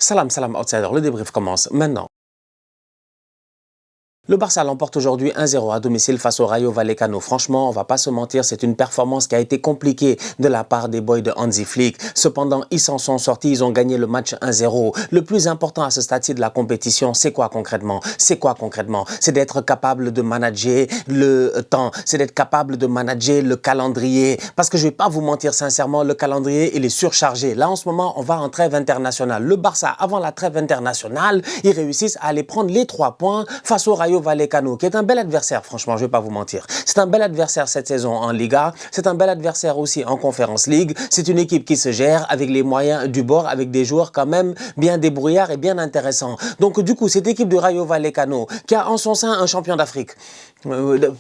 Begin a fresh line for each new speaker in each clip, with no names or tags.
Salam, salam outsider, le débrief commence maintenant. Le Barça l'emporte aujourd'hui 1-0 à domicile face au Rayo Vallecano. Franchement, on va pas se mentir, c'est une performance qui a été compliquée de la part des boys de Hansi Flick. Cependant, ils s'en sont sortis, ils ont gagné le match 1-0. Le plus important à ce stade-ci de la compétition, c'est quoi concrètement? C'est d'être capable de manager le temps, c'est d'être capable de manager le calendrier. Parce que je vais pas vous mentir sincèrement, le calendrier, il est surchargé. Là, en ce moment, on va en trêve internationale. Le Barça, avant la trêve internationale, ils réussissent à aller prendre les 3 points face au Rayo Vallecano, qui est un bel adversaire, franchement, je ne vais pas vous mentir. C'est un bel adversaire cette saison en Liga, c'est un bel adversaire aussi en Conference League. C'est une équipe qui se gère avec les moyens du bord, avec des joueurs quand même bien débrouillards et bien intéressants. Donc du coup, cette équipe du Rayo Vallecano, qui a en son sein un champion d'Afrique, elle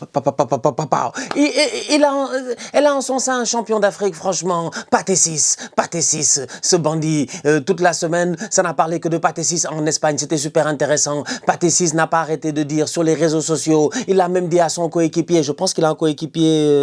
a en son sein un champion d'Afrique, franchement, Pathé Ciss, ce bandit, toute la semaine, ça n'a parlé que de Pathé Ciss en Espagne, c'était super intéressant. Pathé Ciss n'a pas arrêté de dire sur les réseaux sociaux, il a même dit à son coéquipier, je pense qu'il a un coéquipier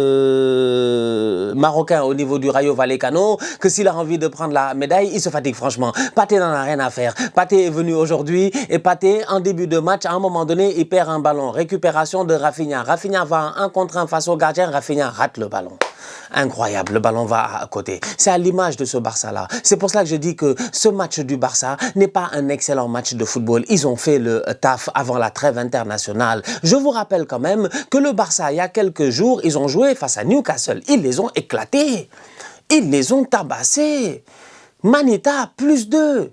marocain au niveau du Rayo Vallecano, que s'il a envie de prendre la médaille, il se fatigue franchement. Pathé n'en a rien à faire. Pathé est venu aujourd'hui et Pathé, en début de match, à un moment donné, il perd un ballon. Récupération de Rafinha. Rafinha va en 1 contre 1 face au gardien. Rafinha rate le ballon. Incroyable, le ballon va à côté. C'est à l'image de ce Barça-là. C'est pour cela que je dis que ce match du Barça n'est pas un excellent match de football. Ils ont fait le taf avant la trêve internationale. Je vous rappelle quand même que le Barça, il y a quelques jours, ils ont joué face à Newcastle. Ils les ont éclatés. Ils les ont tabassés. Manita, +2.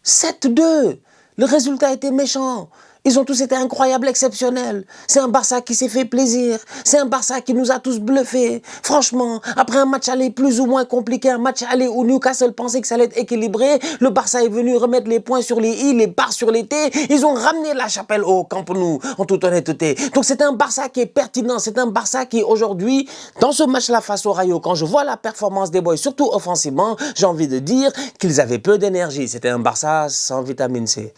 7-2. Le résultat était méchant. Ils ont tous été incroyables, exceptionnels. C'est un Barça qui s'est fait plaisir. C'est un Barça qui nous a tous bluffés. Franchement, après un match aller plus ou moins compliqué, un match aller où Newcastle pensait que ça allait être équilibré, le Barça est venu remettre les points sur les i, les barres sur les t. Ils ont ramené la chapelle au Camp Nou, en toute honnêteté. Donc c'est un Barça qui est pertinent. C'est un Barça qui, aujourd'hui, dans ce match-là face au Rayo, quand je vois la performance des boys, surtout offensivement, j'ai envie de dire qu'ils avaient peu d'énergie. C'était un Barça sans vitamine C.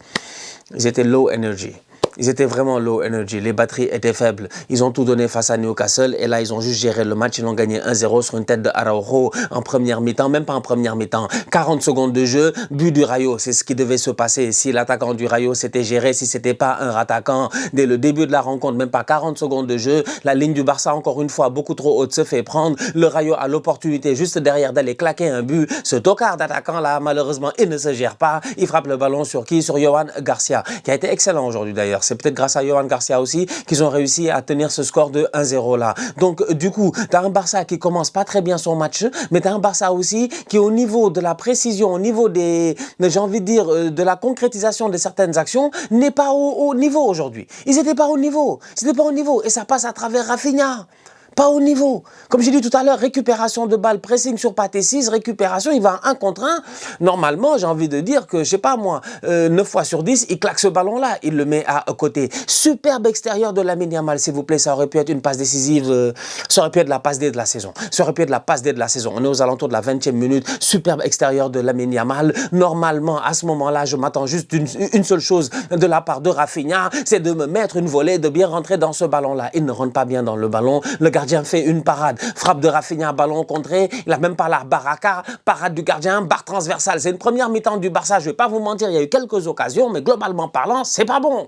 Ils étaient low energy. Ils étaient vraiment low energy. Les batteries étaient faibles. Ils ont tout donné face à Newcastle. Et là, ils ont juste géré le match. Ils ont gagné 1-0 sur une tête de Araujo en première mi-temps. Même pas en première mi-temps. 40 secondes de jeu. But du Rayo. C'est ce qui devait se passer. Si l'attaquant du Rayo s'était géré, si c'était pas un attaquant dès le début de la rencontre, même pas 40 secondes de jeu, la ligne du Barça, encore une fois, beaucoup trop haute, se fait prendre. Le Rayo a l'opportunité juste derrière d'aller claquer un but. Ce tocard d'attaquant là, malheureusement, il ne se gère pas. Il frappe le ballon sur qui? Sur Yohan Garcia, qui a été excellent aujourd'hui d'ailleurs. C'est peut-être grâce à Yohan Garcia aussi qu'ils ont réussi à tenir ce score de 1-0 là. Donc du coup, tu as un Barça qui commence pas très bien son match, mais tu as un Barça aussi qui, au niveau de la précision, au niveau des, j'ai envie de dire, de la concrétisation de certaines actions, n'est pas au niveau aujourd'hui. Ils n'étaient pas au niveau. C'était pas au niveau. Et ça passe à travers Rafinha. Pas au niveau. Comme j'ai dit tout à l'heure, récupération de balle, pressing sur Pathé Ciss, récupération, il va en 1 contre 1. Normalement, j'ai envie de dire que, je sais pas moi, 9 fois sur 10, il claque ce ballon-là, il le met à côté. Superbe extérieur de Lamine Yamal, s'il vous plaît, ça aurait pu être une passe décisive, ça aurait pu être la passe D de la saison. Ça aurait pu être la passe D de la saison. On est aux alentours de la 20e minute, superbe extérieur de Lamine Yamal. Normalement, à ce moment-là, je m'attends juste une seule chose de la part de Rafinha, c'est de me mettre une volée, de bien rentrer dans ce ballon-là. Il ne rentre pas bien dans le ballon. Le gardien fait une parade, frappe de Rafinha, ballon contré, il n'a même pas la baraka, parade du gardien, barre transversale. C'est une première mi-temps du Barça, je ne vais pas vous mentir, il y a eu quelques occasions, mais globalement parlant, c'est pas bon.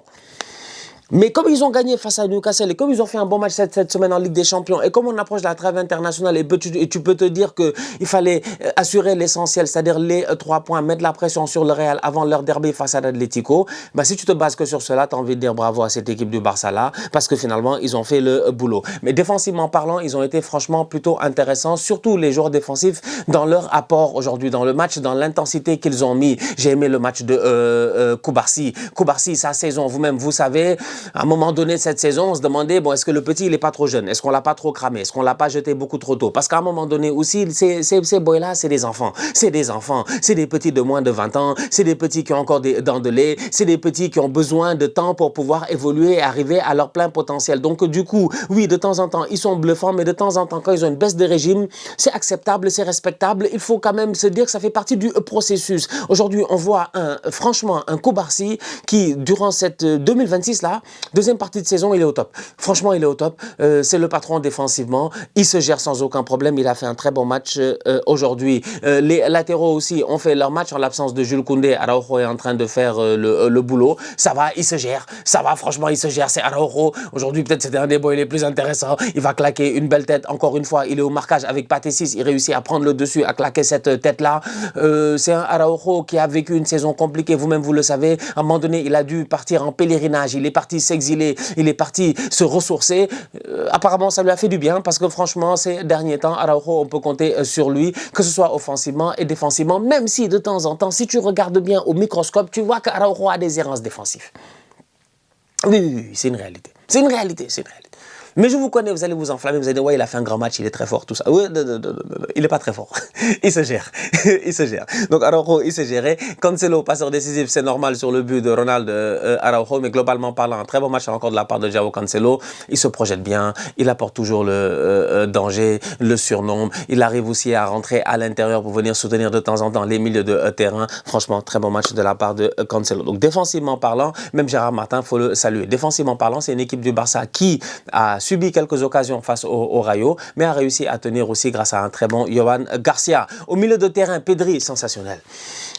Mais comme ils ont gagné face à Newcastle et comme ils ont fait un bon match cette semaine en Ligue des Champions et comme on approche de la trêve internationale et tu peux te dire qu'il fallait assurer l'essentiel, c'est-à-dire les 3 points, mettre la pression sur le Real avant leur derby face à l'Atlético, bah si tu te bases que sur cela, tu as envie de dire bravo à cette équipe du Barça-là parce que finalement, ils ont fait le boulot. Mais défensivement parlant, ils ont été franchement plutôt intéressants, surtout les joueurs défensifs dans leur apport aujourd'hui dans le match, dans l'intensité qu'ils ont mis. J'ai aimé le match de Koubarsi. Koubarsi, sa saison, vous-même, vous savez, à un moment donné de cette saison, on se demandait, bon, est-ce que le petit, il n'est pas trop jeune? Est-ce qu'on l'a pas trop cramé? Est-ce qu'on l'a pas jeté beaucoup trop tôt? Parce qu'à un moment donné aussi, ces boys-là, c'est des enfants. C'est des enfants. C'est des petits de moins de 20 ans. C'est des petits qui ont encore des dents de lait. C'est des petits qui ont besoin de temps pour pouvoir évoluer et arriver à leur plein potentiel. Donc, du coup, oui, de temps en temps, ils sont bluffants, mais de temps en temps, quand ils ont une baisse de régime, c'est acceptable, c'est respectable. Il faut quand même se dire que ça fait partie du processus. Aujourd'hui, on voit franchement un Koubarsi qui, durant cette 2026-là, deuxième partie de saison, il est au top. Franchement, il est au top. C'est le patron défensivement. Il se gère sans aucun problème. Il a fait un très bon match aujourd'hui. Les latéraux aussi ont fait leur match en l'absence de Jules Koundé. Araujo est en train de faire le boulot. Ça va, il se gère. Ça va, franchement, il se gère. C'est Araujo. Aujourd'hui, peut-être c'est un des boys les plus intéressants. Il va claquer une belle tête. Encore une fois, il est au marquage avec Pathé 6. Il réussit à prendre le dessus, à claquer cette tête-là. C'est un Araujo qui a vécu une saison compliquée. Vous-même, vous le savez. À un moment donné, il a dû partir en pèlerinage. Il est parti s'exiler. Il est parti se ressourcer. Apparemment, ça lui a fait du bien parce que franchement, ces derniers temps, Araujo, on peut compter sur lui, que ce soit offensivement et défensivement, même si de temps en temps, si tu regardes bien au microscope, tu vois qu'Araujo a des errances défensives. Oui, c'est une réalité. C'est une réalité, c'est une réalité. Mais je vous connais, vous allez vous enflammer, vous allez dire, ouais, il a fait un grand match, il est très fort, tout ça. Oui, il n'est pas très fort. Il se gère. Il se gère. Donc, Araujo, il s'est géré. Cancelo, passeur décisif, c'est normal sur le but de Ronald Araujo, mais globalement parlant, un très bon match encore de la part de João Cancelo. Il se projette bien, il apporte toujours le danger, le surnombre. Il arrive aussi à rentrer à l'intérieur pour venir soutenir de temps en temps les milieux de terrain. Franchement, très bon match de la part de Cancelo. Donc, défensivement parlant, même Gérard Martin, il faut le saluer. Défensivement parlant, c'est une équipe du Barça qui a subi quelques occasions face au Rayo, mais a réussi à tenir aussi grâce à un très bon Yohan Garcia. Au milieu de terrain, Pedri, sensationnel.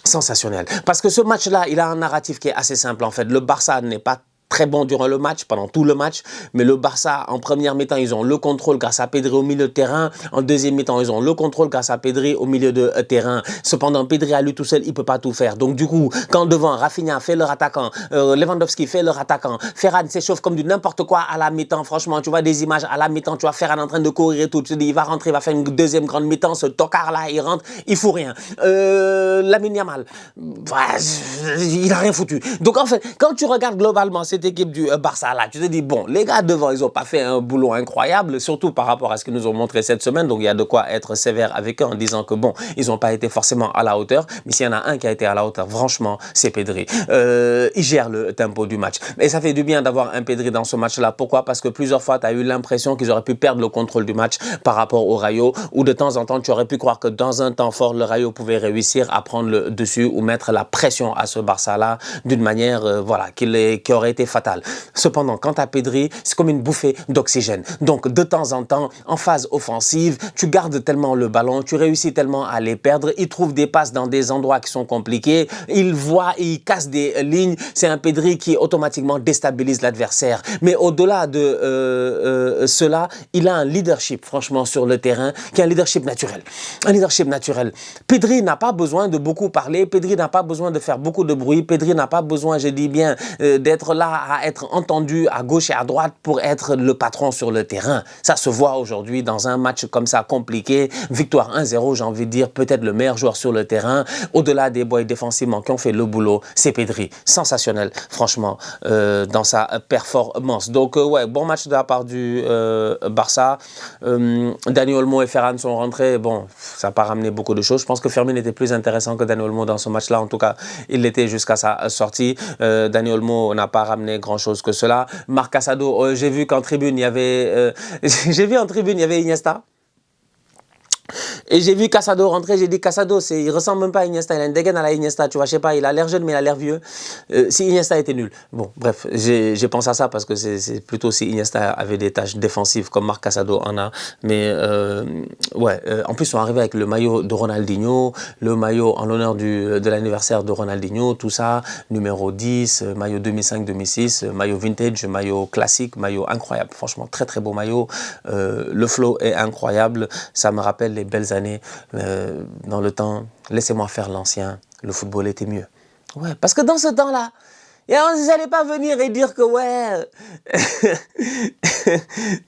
Sensationnel. Parce que ce match-là, il a un narratif qui est assez simple en fait. Le Barça n'est pas très bon durant le match, pendant tout le match, mais le Barça, en première mi-temps, ils ont le contrôle grâce à Pedri au milieu de terrain. En deuxième mi-temps, ils ont le contrôle grâce à Pedri au milieu de terrain. Cependant, Pedri à lui tout seul, il ne peut pas tout faire. Donc du coup, quand devant, Rafinha fait leur attaquant, Lewandowski fait leur attaquant, Ferran s'échauffe comme du n'importe quoi à la mi-temps. Franchement, tu vois des images à la mi-temps, tu vois Ferran en train de courir et tout. Tu te dis, il va rentrer, il va faire une deuxième grande mi-temps. Ce tocard-là, il rentre, il fout rien. Lamine Yamal, il n'a rien foutu. Donc en fait, quand tu regardes globalement cette équipe du Barça là, tu te dis, bon, les gars devant, ils n'ont pas fait un boulot incroyable, surtout par rapport à ce qu'ils nous ont montré cette semaine. Donc il y a de quoi être sévère avec eux en disant que bon, ils n'ont pas été forcément à la hauteur. Mais s'il y en a un qui a été à la hauteur, franchement, c'est Pedri. Il gère le tempo du match. Et ça fait du bien d'avoir un Pedri dans ce match-là. Pourquoi? Parce que plusieurs fois, tu as eu l'impression qu'ils auraient pu perdre le contrôle du match par rapport au Rayo, ou de temps en temps, tu aurais pu croire que dans un temps fort, le Rayo pouvait réussir à prendre le dessus ou mettre la pression à ce Barça-là d'une manière voilà, qui aurait été fatale. Cependant, quant à Pedri, c'est comme une bouffée d'oxygène. Donc, de temps en temps, en phase offensive, tu gardes tellement le ballon, tu réussis tellement à les perdre. Il trouve des passes dans des endroits qui sont compliqués. Il voit et il casse des lignes. C'est un Pedri qui automatiquement déstabilise l'adversaire. Mais au-delà de cela, il a un leadership, franchement, sur le terrain, qui est un leadership naturel. Un leadership naturel. Pedri n'a pas besoin de beaucoup parler. Pedri n'a pas besoin de faire beaucoup de bruit. Pedri n'a pas besoin, je dis bien, d'être là à être entendu à gauche et à droite pour être le patron sur le terrain. Ça se voit aujourd'hui dans un match comme ça compliqué. Victoire 1-0, j'ai envie de dire, peut-être le meilleur joueur sur le terrain. Au-delà des boys défensivement qui ont fait le boulot, c'est Pedri. Sensationnel, franchement, dans sa performance. Donc, ouais, bon match de la part du Barça. Dani Olmo et Ferran sont rentrés. Bon, ça n'a pas ramené beaucoup de choses. Je pense que Fermin était plus intéressant que Dani Olmo dans ce match-là. En tout cas, il l'était jusqu'à sa sortie. Dani Olmo n'a pas ramené grand-chose que cela. Marc Casado, j'ai vu qu'en tribune, il y avait... j'ai vu en tribune, il y avait Iniesta. Et j'ai vu Casado rentrer, j'ai dit Casado, il ressemble même pas à Iniesta, il a une dégaine à la Iniesta, tu vois, je sais pas, il a l'air jeune mais il a l'air vieux. Si Iniesta était nul. Bon, bref, j'ai pensé à ça parce que c'est plutôt si Iniesta avait des tâches défensives comme Marc Casado en a. Mais ouais, en plus ils sont arrivés avec le maillot de Ronaldinho, le maillot en l'honneur de l'anniversaire de Ronaldinho, tout ça, numéro 10, maillot 2005-2006, maillot vintage, maillot classique, maillot incroyable, franchement, très très beau maillot. Le flow est incroyable, ça me rappelle les belles années dans le temps. Laissez-moi faire l'ancien, le football était mieux. Ouais, parce que dans ce temps-là, vous n'allez pas venir et dire que ouais,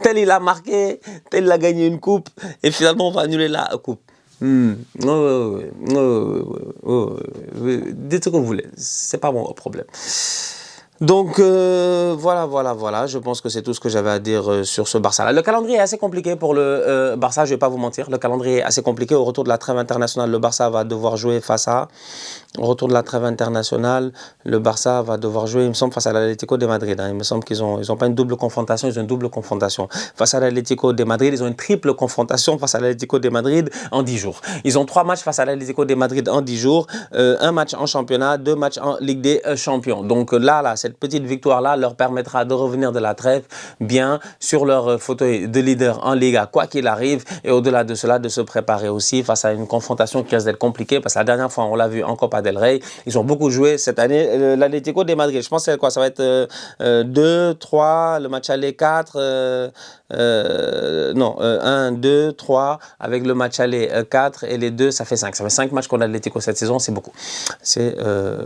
tel il a marqué, tel il a gagné une coupe, et finalement on va annuler la coupe. Dites ce que vous voulez, c'est pas mon problème. Donc voilà, je pense que c'est tout ce que j'avais à dire sur ce Barça-là. Le calendrier est assez compliqué pour le Barça, je ne vais pas vous mentir. Le calendrier est assez compliqué. Au retour de la trêve internationale, le Barça va devoir jouer face à... Au retour de la trêve internationale, le Barça va devoir jouer, il me semble, face à l'Atlético de Madrid. Il me semble qu'ils ont pas une double confrontation, ils ont une double confrontation. Face à l'Atlético de Madrid, ils ont une triple confrontation face à l'Atlético de Madrid en 10 jours. Ils ont 3 matchs face à l'Atlético de Madrid en 10 jours, un match en championnat, 2 matchs en Ligue des Champions. Donc là, c'est cette petite victoire-là leur permettra de revenir de la trêve bien sur leur fauteuil de leader en Liga, quoi qu'il arrive. Et au-delà de cela, de se préparer aussi face à une confrontation qui risque d'être compliquée. Parce que la dernière fois, on l'a vu en Copa del Rey, ils ont beaucoup joué cette année. L'Atlético de Madrid, je pense que c'est quoi? Ça va être 2, 3, le match aller 4, non, 1, 2, 3, avec le match aller 4 et les 2, ça fait 5. Ça fait 5 matchs qu'on a l'Atlético cette saison, c'est beaucoup. C'est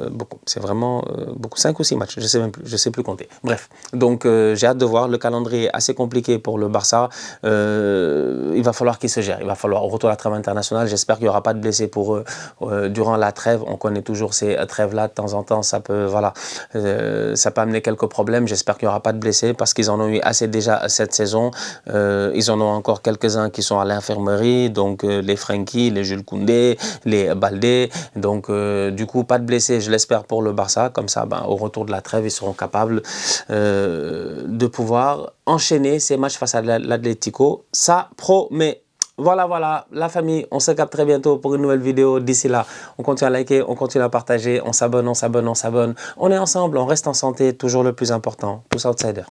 beaucoup, c'est vraiment beaucoup. 5 ou 6 matchs, je sais même plus, je sais plus compter. Bref, donc j'ai hâte de voir. Le calendrier est assez compliqué pour le Barça. Il va falloir qu'ils se gèrent. Il va falloir, au retour de la trêve internationale, j'espère qu'il n'y aura pas de blessés pour eux durant la trêve. On connaît toujours ces trêves-là, de temps en temps, ça peut, voilà, ça peut amener quelques problèmes. J'espère qu'il n'y aura pas de blessés parce qu'ils en ont eu assez déjà cette saison. Ils en ont encore quelques-uns qui sont à l'infirmerie, donc les Frenkie, les Jules Koundé, les Baldé. Donc du coup, pas de blessés, je l'espère pour le Barça. Comme ça, ben, au retour de la trêve, ils seront capables de pouvoir enchaîner ces matchs face à l'Atlético. Ça promet. Voilà, la famille, on se capte très bientôt pour une nouvelle vidéo. D'ici là, on continue à liker, on continue à partager, on s'abonne. On est ensemble, on reste en santé, toujours le plus important. Tous outsiders.